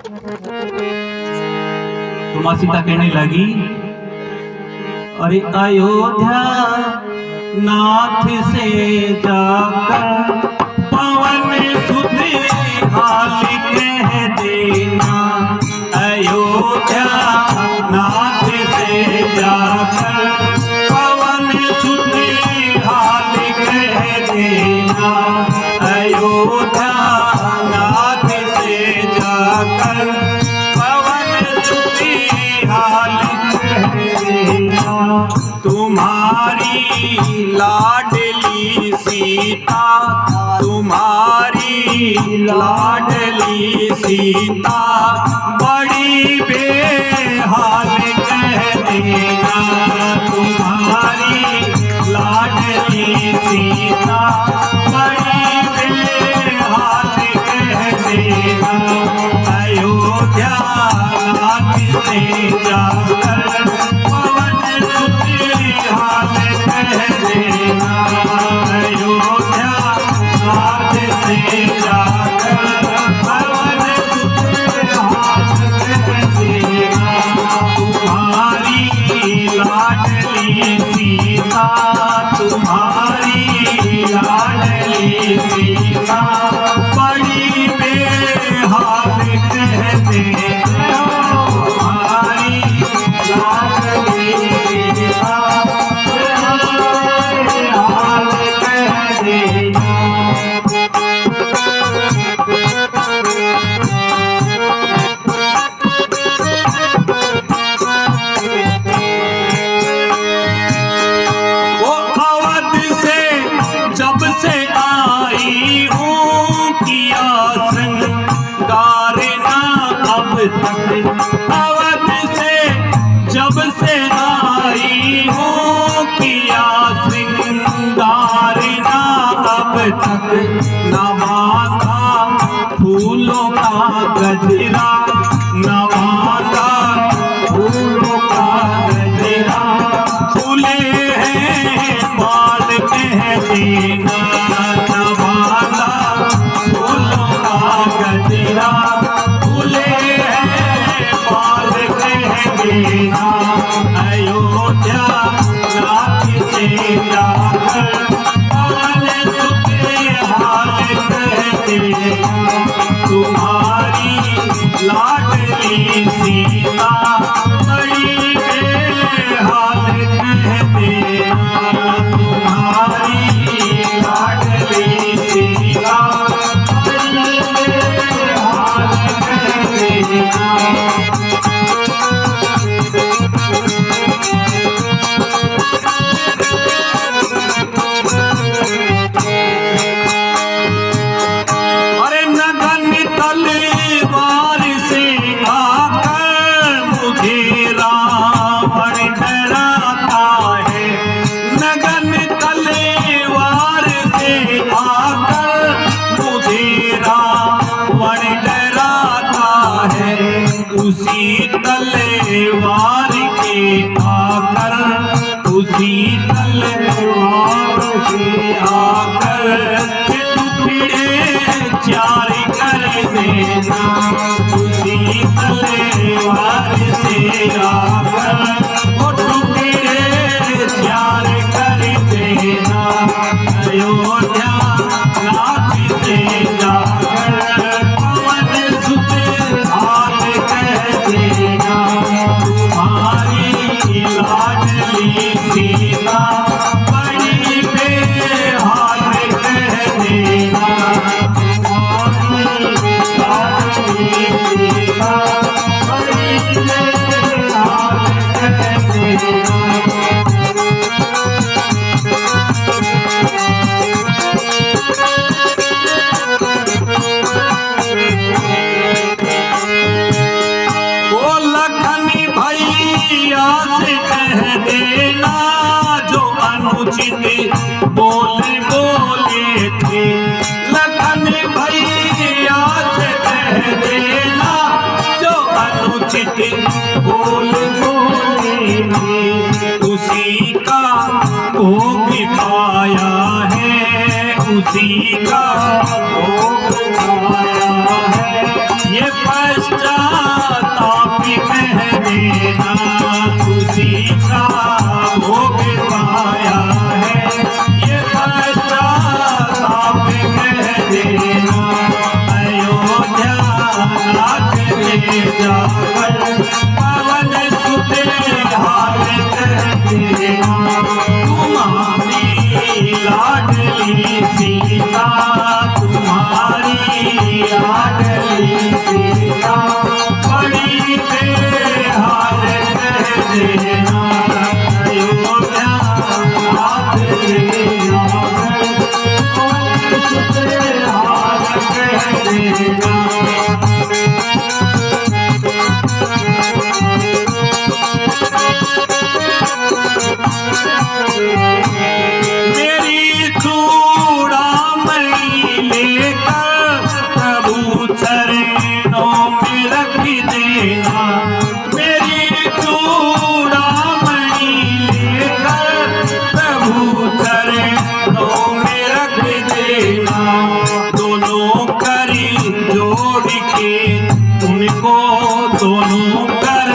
तो माँ सीता कहने लगी, अरे अयोध्या नाथ से जाकर पवन सुत हाल कह देना। अयोध्या नाथ से जाकर पवन सुत हाल कह देना। अयोध्या नाथ से जाकर पवन सुत हाल कह देना। तुम्हारी लाडली सीता, तुम्हारी लाडली सीता बड़ी बेहाल कह देना। तुम्हारी लाडली सीता बड़ी बेहाल कह देना। अयोध्या नाथ से जाकर पवन सुत हाल कह देना। अयोध्या नाथ से जाकर पवन सुत हाल कह देना। तुम्हारी लाडली सीता, तुम्हारी लाडली सीता बड़ी बेहाल कह देना। तुम्हारी लाडली सीता बेहाल कह देना। वो अवध से जब से आई हूँ किया श्रृंगार ना अब तक। अवध से जब से आई हूँ किया श्रृंगार ना अब तक। नवाता फूलों का गजरा, नवाता फूलों का गजरा फूले हैं बाल कह देना। नवाता फूलों का गजरा फूले हैं बाल कह देना। अयोध्या नाथ से जाकर पवन सुत हाल कह देना। तुम्हारी लाडली सीता बड़ी बेहाल कह देना। तुम्हारी लाडली सीता बड़ी बेहाल कह देना। तलवार से आकर मुझे रावण डराता है। नगन तलवार से आकर मुझे रावण डराता है। उसी तलवार के आकर, उसी तलवार के आकर टुकड़े चार कर देना। उसी तलवार से आकर वो टुकड़े चार कर देना। अयोध्या नाथ से जाकर पवन सुत हाल कह देना। तुम्हारी लाडली सीता बड़ी बेहाल कह देना। बोले बोले थे लखन भैया से कह देना जो अनुचित बोले बोले थे। उसी का भोग पाया है, उसी का भोग पाया है। ये पश्चात देना अयोध्या नाथ देना हाथ कह देना। मेरी चूड़ामणि लेकर प्रभु चरणों में रख देना। मेरी चूड़ामणि लेकर प्रभु चरणों में रख देना। दोनों करी जोड़ के उनको, दोनों कर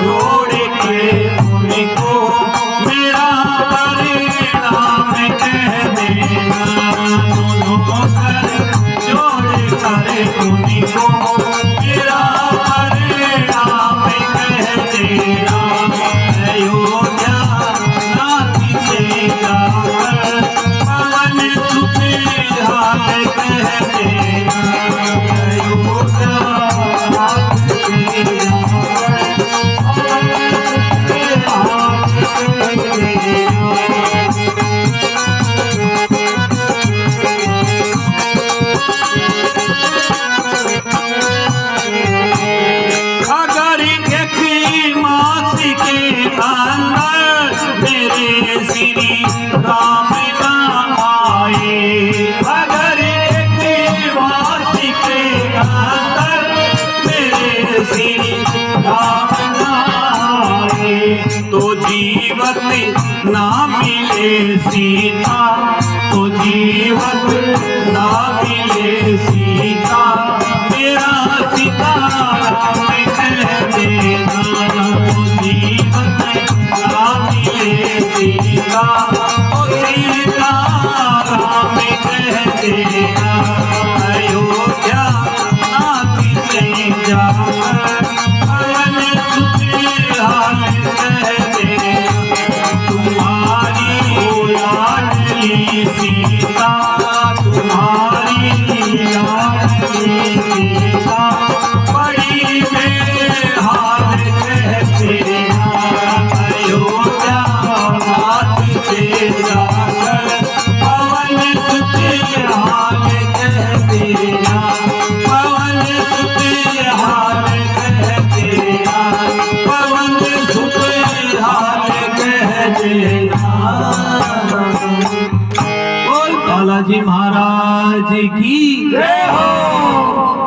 जोड़ के उनको मेरा परिणाम कह देना। दोनों कर जोड़ कर उनको मेरा परिणाम कह देना। अयोध्या नाथ से जाकर पवन सुख हाल कह देना। अयोध्या नाथ से जाकर पवन सुख हाल कह देना। अगर एक मास के अंदर मेरे श्री राम न आए, अगर एक मास के अंदर मेरे श्री राम न आए, तो जीवत ना मिले सीता, तो जीवत ना मिले सीता। मेरा सीताराम कह देना। तो जीवत ना मिले सीता, तो सीताराम कह देना। अयोध्या नाथ से जाकर पवन सुख हाल कह देना। तुम्हारी लाडली सीता, तुम्हारी लाडली सीता बड़ी बेहाल कह देना। अयोध्या नाथ से जाकर पवन सुख हाल कह देना। पवन सुख हाल कह देना। पवन सुख हाल कह देना। बोल बालाजी महाराज की जय हो।